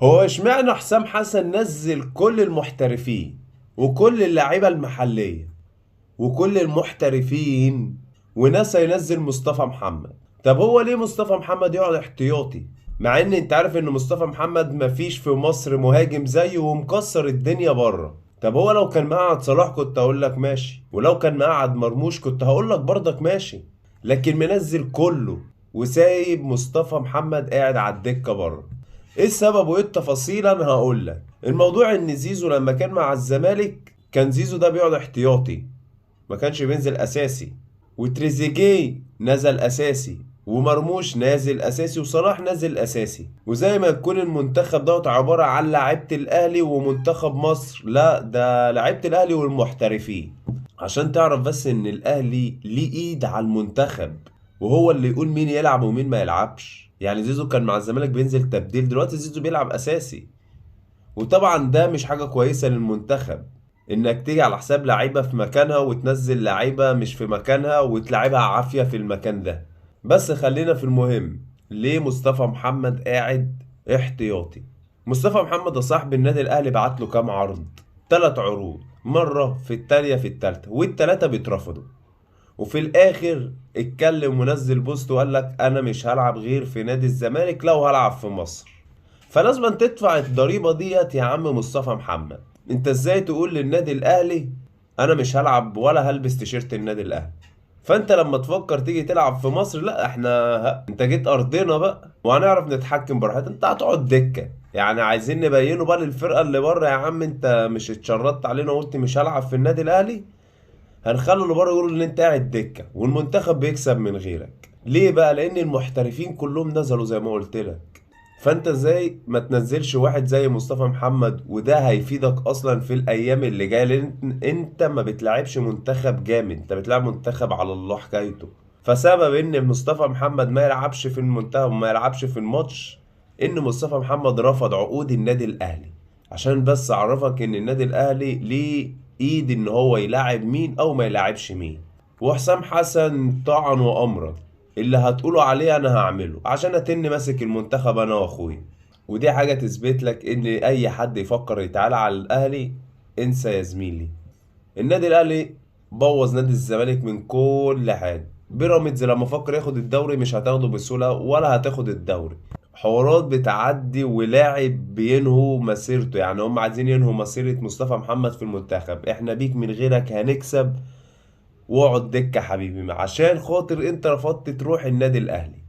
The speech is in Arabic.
هو اشمعنى حسام حسن نزل كل المحترفين وكل اللعيبة المحلية وكل المحترفين وناسا ينزل مصطفى محمد؟ طب هو ليه مصطفى محمد يقعد احتياطي مع ان انت عارف ان مصطفى محمد مفيش في مصر مهاجم زيه ومكسر الدنيا بره؟ طب هو لو كان مقعد صلاح كنت اقول لك ماشي، ولو كان مقعد مرموش كنت هقول لك برضك ماشي، لكن منزل كله وسايب مصطفى محمد قاعد على الدكة بره. ايه السبب وايه التفاصيل؟ انا هقول لك. الموضوع ان زيزو لما كان مع الزمالك كان زيزو ده بيقعد احتياطي، ما كانش بينزل اساسي، وتريزيجيه نزل اساسي، ومرموش نازل اساسي، وصلاح نازل اساسي. وزي ما يكون المنتخب دوت عبارة عن لعيبة الاهلي ومنتخب مصر، لا ده لعيبة الاهلي والمحترفين. عشان تعرف بس ان الاهلي ليه ايد على المنتخب، وهو اللي يقول مين يلعب ومين ما يلعبش. يعني زيزو كان مع الزمالك بينزل تبديل، دلوقتي زيزو بيلعب اساسي. وطبعا ده مش حاجة كويسة للمنتخب، انك تيجي على حساب لعيبة في مكانها وتنزل لعيبة مش في مكانها وتلعبها عافية في المكان ده. بس خلينا في المهم. ليه مصطفى محمد قاعد احتياطي؟ مصطفى محمد يا صاحبي النادي الاهلي بعت له كام عرض؟ 3 عروض، مرة في التانية في التالتة، والتلاتة بيترفضوا. وفي الاخر اتكلم ونزل بوست وقال لك انا مش هلعب غير في نادي الزمالك لو هلعب في مصر. فلازم تدفع الضريبة ديت يا عم مصطفى محمد. انت ازاي تقول للنادي الاهلي انا مش هلعب ولا هلبس تيشيرت النادي الاهلي؟ فانت لما تفكر تيجي تلعب في مصر، لا احنا انت جيت ارضنا بقى وهنعرف نتحكم براحتنا، انت هتقعد دكة. يعني عايزين نبينه بقى للفرقة اللي بره، يا عم انت مش اتشرطت علينا وقلت مش هلعب في النادي الاهلي؟ هنخلوا اللي بره يقولوا ان انت قاعد دكة والمنتخب بيكسب من غيرك. ليه بقى؟ لان المحترفين كلهم نزلوا زي ما قلت لك. فانت ازاي ما تنزلش واحد زي مصطفى محمد؟ وده هيفيدك اصلا في الايام اللي جايه، لان انت ما بتلعبش منتخب جامد، انت بتلعب منتخب على الله حكايته. فسبب ان مصطفى محمد ما يلعبش في المنتخب وما يلعبش في الماتش ان مصطفى محمد رفض عقود النادي الاهلي. عشان بس اعرفك ان النادي الاهلي ليه ايد ان هو يلاعب مين او ما يلاعبش مين. وحسام حسن طعن وامرض، اللي هتقوله عليه انا هعمله عشان اتني ماسك المنتخب انا واخويا. ودي حاجة تثبت لك ان اي حد يفكر يتعالى على الاهلي انسى يا زميلي. النادي الاهلي بوظ نادي الزمالك من كل حاجة. بيراميدز لما فكر ياخد الدوري مش هتاخده بسهولة ولا هتاخد الدوري. حوارات بتعدي ولاعب بينهوا مسيرته، يعني هم عايزين ينهوا مسيرة مصطفى محمد في المنتخب. احنا بيك من غيرك هنكسب، واقعد دكة حبيبي عشان خاطر انت رفضت تروح النادي الاهلي.